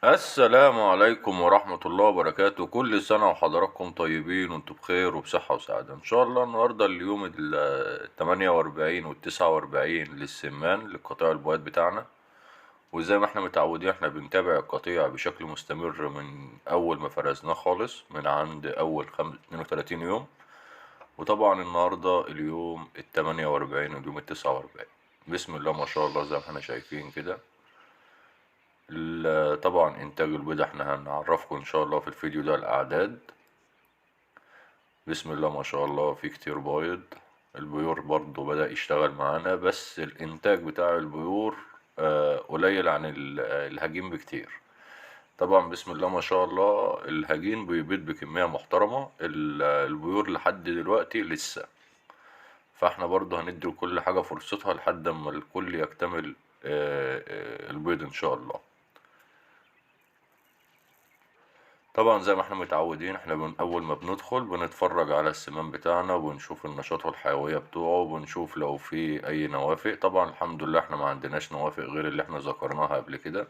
السلام عليكم ورحمة الله وبركاته. كل سنة وحضراتكم طيبين وانتم بخير وبصحة وسعادة ان شاء الله. النهاردة اليوم 48 وال49 للسمان للقطيع البويات بتاعنا. وزي ما احنا متعودين احنا بنتابع القطيع بشكل مستمر من اول ما فرزناه خالص من عند اول 32 يوم. وطبعا النهاردة اليوم 48 واليوم 49. بسم الله ما شاء الله زي ما احنا شايفين كده. طبعا انتاج البيض احنا هنعرفكم ان شاء الله في الفيديو ده الاعداد. بسم الله ما شاء الله في كتير بيض. البيور برضو بدأ يشتغل معانا بس الانتاج بتاع البيور قليل عن الهجين بكتير. طبعا بسم الله ما شاء الله الهجين بيبيض بكمية محترمة، البيور لحد دلوقتي لسه. فاحنا برضو هندي لكل حاجة فرصتها لحد ما الكل يكتمل البيض ان شاء الله. طبعا زي ما احنا متعودين احنا من اول ما بندخل بنتفرج على السمان بتاعنا وبنشوف النشاط والحيوية بتوعه وبنشوف لو في اي نوافق. طبعا الحمد لله احنا ما عندناش نوافق غير اللي احنا ذكرناها قبل كده.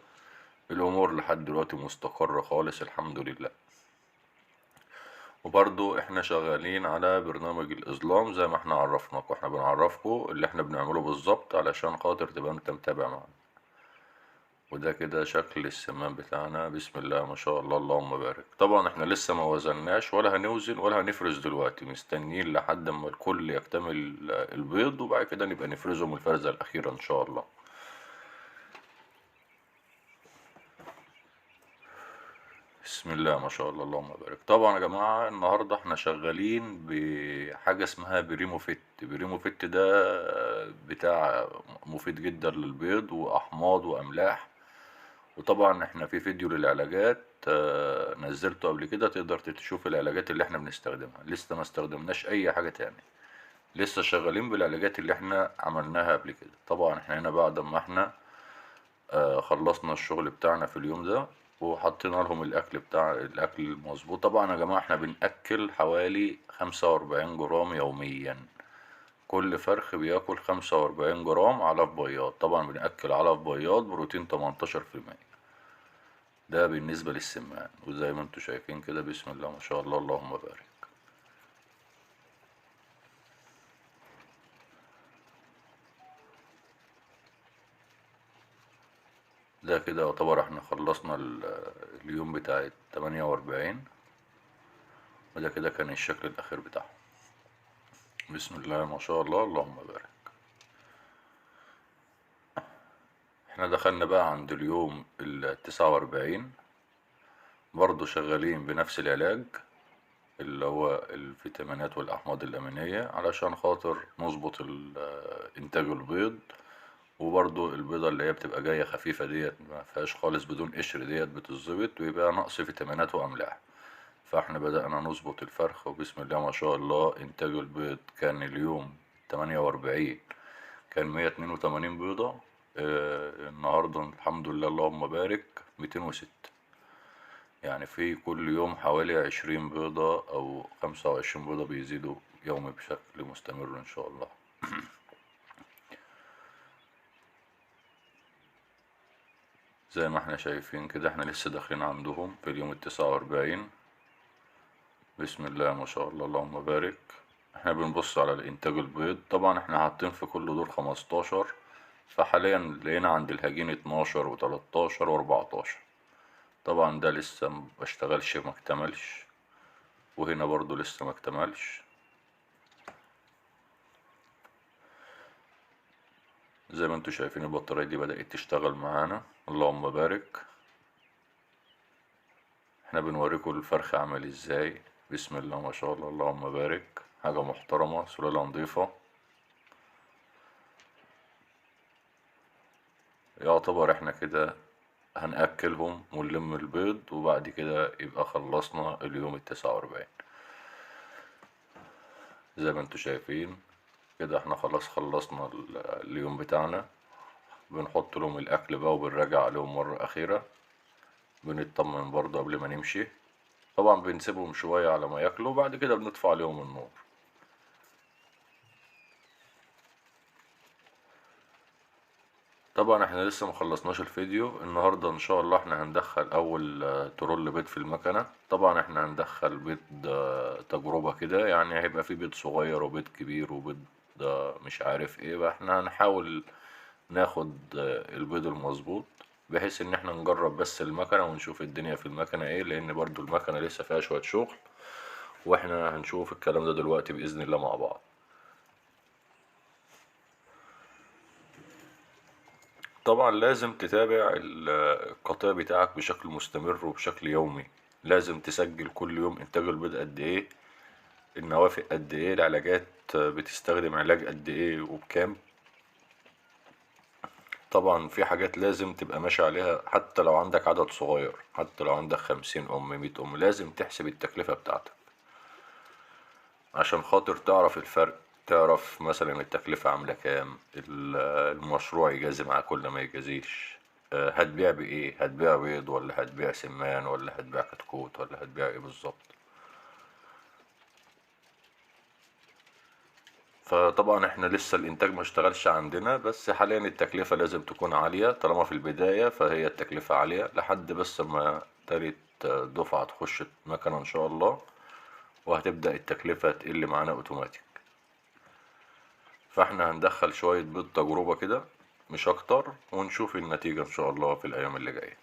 الامور لحد دلوقتي مستقرة خالص الحمد لله. وبرضو احنا شغالين على برنامج الاظلام زي ما احنا عرفناكم، احنا بنعرفكم اللي احنا بنعمله بالظبط علشان خاطر تبقى انت متابع معانا. وده كده شكل السمان بتاعنا. بسم الله ما شاء الله اللهم بارك. طبعا احنا لسه ما وزناش ولا هنوزن ولا هنفرز دلوقتي، مستنيين لحد ما الكل يكتمل البيض وبعد كده نبقى نفرزهم الفرزة الأخيرة إن شاء الله. بسم الله ما شاء الله اللهم بارك. طبعا يا جماعة النهاردة احنا شغالين بحاجة اسمها بريمو فيت. بريمو فيت ده بتاع مفيد جدا للبيض وأحماض وأملاح. وطبعا احنا في فيديو للعلاجات نزلته قبل كده، تقدر تشوف العلاجات اللي احنا بنستخدمها. لسه ما استخدمناش اي حاجة تاني، لسه شغالين بالعلاجات اللي احنا عملناها قبل كده. طبعا احنا هنا بعد ما احنا خلصنا الشغل بتاعنا في اليوم ده وحطينا لهم الاكل المظبوط. طبعا يا جماعة احنا بنأكل حوالي 45 جرام يوميا. كل فرخ بياكل 45 جرام علف بياض. طبعا بنأكل علف بياض بروتين 18%. ده بالنسبة للسمان. وزي ما انتوا شايفين كده بسم الله ما شاء الله اللهم بارك. ده كده يعتبر احنا خلصنا اليوم بتاع 48. وده كده كان الشكل الأخير بتاعه. بسم الله ما شاء الله اللهم بارك. احنا دخلنا بقى عند اليوم 49. برضو شغالين بنفس العلاج اللي هو الفيتامينات والأحماض الأمينية علشان خاطر نظبط إنتاج البيض. وبرضو البيضة اللي هي بتبقى جاية خفيفة ديت ما فيهاش خالص بدون قشر ديت بتتظبط ويبقى نقص فيتامينات وأملاح. فاحنا بدأنا نظبط الفرخ وبسم الله ما شاء الله إنتاج البيض كان اليوم 48 كان 182 بيضة. النهاردة الحمد لله اللهم بارك 206. يعني في كل يوم حوالي 20 بيضة أو 25 بيضة بيزيدوا يومي بشكل مستمر إن شاء الله. زي ما احنا شايفين كده احنا لسه داخلين عندهم في اليوم 49. بسم الله ما شاء الله اللهم بارك. احنا بنبص على الانتاج البيض. طبعا احنا حاطين في كل دور 15. فحاليا لقينا عند الهجين 12 و13 و14. طبعا ده لسه مبشتغلش ما اكتملش. وهنا برضو لسه ما اكتملش. زي ما انتوا شايفين البطارية دي بدأت تشتغل معانا اللهم بارك. احنا بنوريكم الفرخ عمل ازاي. بسم الله ما شاء الله اللهم بارك. حاجة محترمة سلالة نظيفة. يعتبر احنا كده هنأكلهم ونلم البيض وبعد كده يبقى خلصنا اليوم 49. زي ما انتوا شايفين كده احنا خلاص خلصنا اليوم بتاعنا. بنحط لهم الأكل بقى وبنراجع عليهم مرة أخيرة. بنطمن برضه قبل ما نمشي. طبعا بنسيبهم شوية على ما ياكلوا وبعد كده بنطفي عليهم النور. طبعا احنا لسه مخلصناش الفيديو. النهاردة ان شاء الله احنا هندخل اول ترول بيض في المكنة. طبعا احنا هندخل بيض تجربة كده، يعني هيبقى فيه بيض صغير وبيض كبير وبيض مش عارف ايه بقى. احنا هنحاول ناخد البيض المظبوط، بحيث ان احنا نجرب بس المكنة ونشوف الدنيا في المكنة ايه، لان برضو المكنة لسه فيها شوية شغل، واحنا هنشوف الكلام ده دلوقتي بإذن الله مع بعض. طبعا لازم تتابع القطيع بتاعك بشكل مستمر وبشكل يومي. لازم تسجل كل يوم انتاج البيض قد ايه، النوافق قد ايه، العلاجات بتستخدم علاج قد ايه وبكام. طبعا في حاجات لازم تبقى ماشي عليها، حتى لو عندك عدد صغير، حتى لو عندك 50 مية لازم تحسب التكلفة بتاعتك عشان خاطر تعرف الفرق. تعرف مثلا التكلفة عاملة كام، المشروع يجازي معاك ولا ما يجازيش. هتبيع بايه، هتبيع بيض ولا هتبيع سمان ولا هتبيع كتكوت ولا هتبيع ايه بالظبط. فطبعا احنا لسه الانتاج ما اشتغلش عندنا، بس حاليا التكلفة لازم تكون عالية. طالما في البداية فهي التكلفة عالية لحد بس ما تالت دفعة تخش المكنة ان شاء الله، وهتبدأ التكلفة تقل معانا اوتوماتيك. فاحنا هندخل شوية بيض تجربة كده مش اكتر، ونشوف النتيجة ان شاء الله في الايام اللي جاية.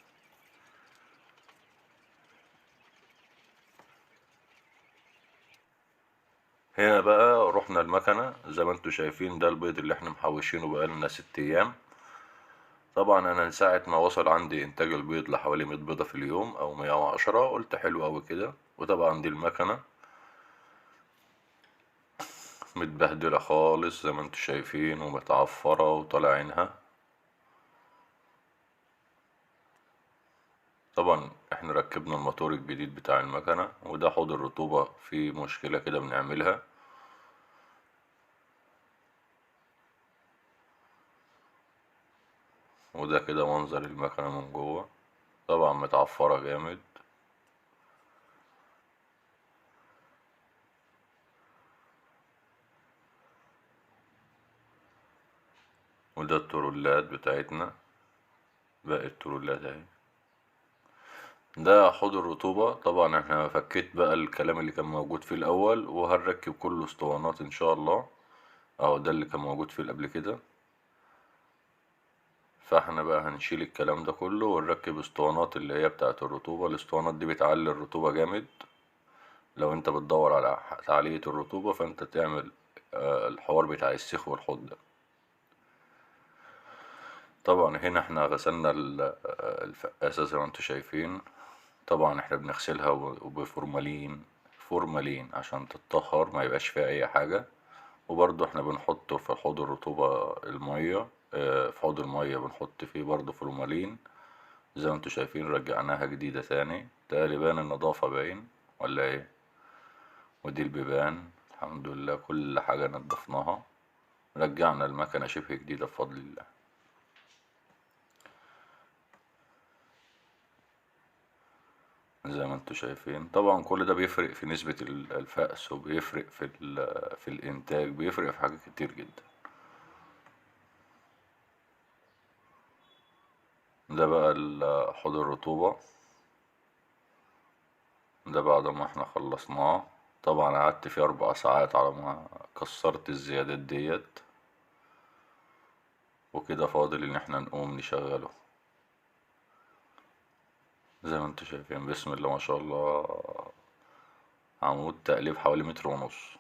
هنا بقى رحنا المكنة زي ما انتوا شايفين، ده البيض اللي احنا محوشينه بقالنا 6 ايام. طبعا انا من ساعة ما وصل عندي انتاج البيض لحوالي 100 بيضة في اليوم او 110، قلت حلو اوي كده. وطبعا دي المكنة متبهدلة خالص زي ما انتوا شايفين، ومتعفرة وطالع عينها. طبعا احنا ركبنا الموتور الجديد بتاع المكنة، وده حوض الرطوبة فيه مشكلة كده بنعملها. وده كده منظر المكنة من جوه، طبعا متعفرة جامد. وده الترولات بتاعتنا، باقي الترولات اهي. ده حوض الرطوبة. طبعا احنا فكيت بقى الكلام اللي كان موجود فيه الاول، وهنركب كله اسطوانات ان شاء الله. اهو ده اللي كان موجود فيه قبل كده. فاحنا بقى هنشيل الكلام ده كله ونركب اسطوانات اللي هي بتاعة الرطوبة. الاسطوانات دي بتعلي الرطوبة جامد. لو انت بتدور على تعلية الرطوبة فانت تعمل الحوار بتاع السيخ والحوض ده. طبعا هنا احنا غسلنا الفقاسة زي ما انتوا شايفين. طبعا احنا بنغسلها وبفورمالين، فورمالين عشان تتطهر ما يبقاش فيها اي حاجة. وبرضو احنا بنحط في حوض الرطوبة المية، في حوض المية بنحط فيه برضو فورمالين. زي ما انتوا شايفين رجعناها جديدة تاني، تقريبا بان النظافة باين ولا ايه. ودي البيبان، الحمد لله كل حاجة نضفناها. رجعنا المكنة شبه جديدة بفضل الله. زي ما انتوا شايفين طبعا كل ده بيفرق في نسبة الفأس، وبيفرق في الإنتاج، بيفرق في حاجات كتير جدا. ده بقى حوض الرطوبة. ده بعد ما احنا خلصناه، طبعا قعدت فيه 4 ساعات على ما كسرت الزيادات ديت. وكده فاضل ان احنا نقوم نشغله. زي ما انتوا شايفين بسم الله ما شاء الله، عمود تقليب حوالي 1.5 متر.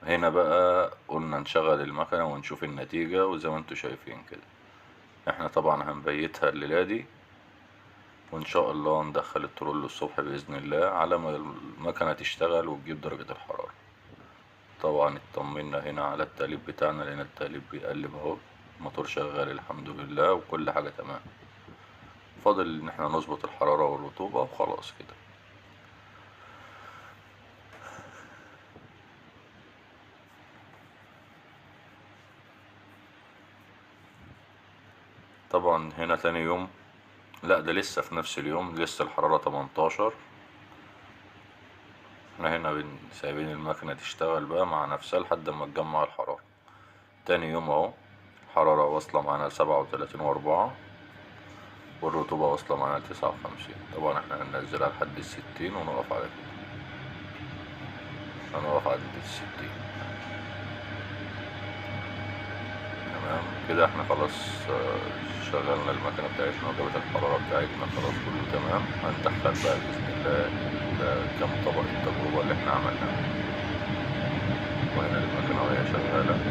هنا بقى قلنا نشغل المكنة ونشوف النتيجة، وزي ما انتوا شايفين كده احنا طبعا هنبيتها الليلة دي، وان شاء الله ندخل الترول الصبح بإذن الله على ما المكنة تشتغل وتجيب درجة الحرارة. طبعا اطمنا هنا على التقليب بتاعنا، لان التقليب بيقلب اهو. الموتور شغال الحمد لله وكل حاجة تمام. فاضل ان احنا نظبط الحرارة والرطوبة وخلاص كده. طبعا هنا تاني يوم، لا ده لسه في نفس اليوم، لسه الحرارة 18. احنا هنا سايبين المكنة تشتغل بقى مع نفسها لحد ما تجمع الحرارة. تاني يوم اهو الحرارة واصلة معانا 37.4، والرطوبة واصلة معانا 59. طبعا احنا هننزلها لحد 60 ونقف على كده، هنقف عند 60. تمام كده احنا خلاص شغلنا المكنة بتاعتنا وجابت الحرارة بتاعتنا، خلاص كله تمام. هندخل بقى بإذن الله كام طبق التجربة اللي احنا عملناها، وهنا المكنة وهي شغالة.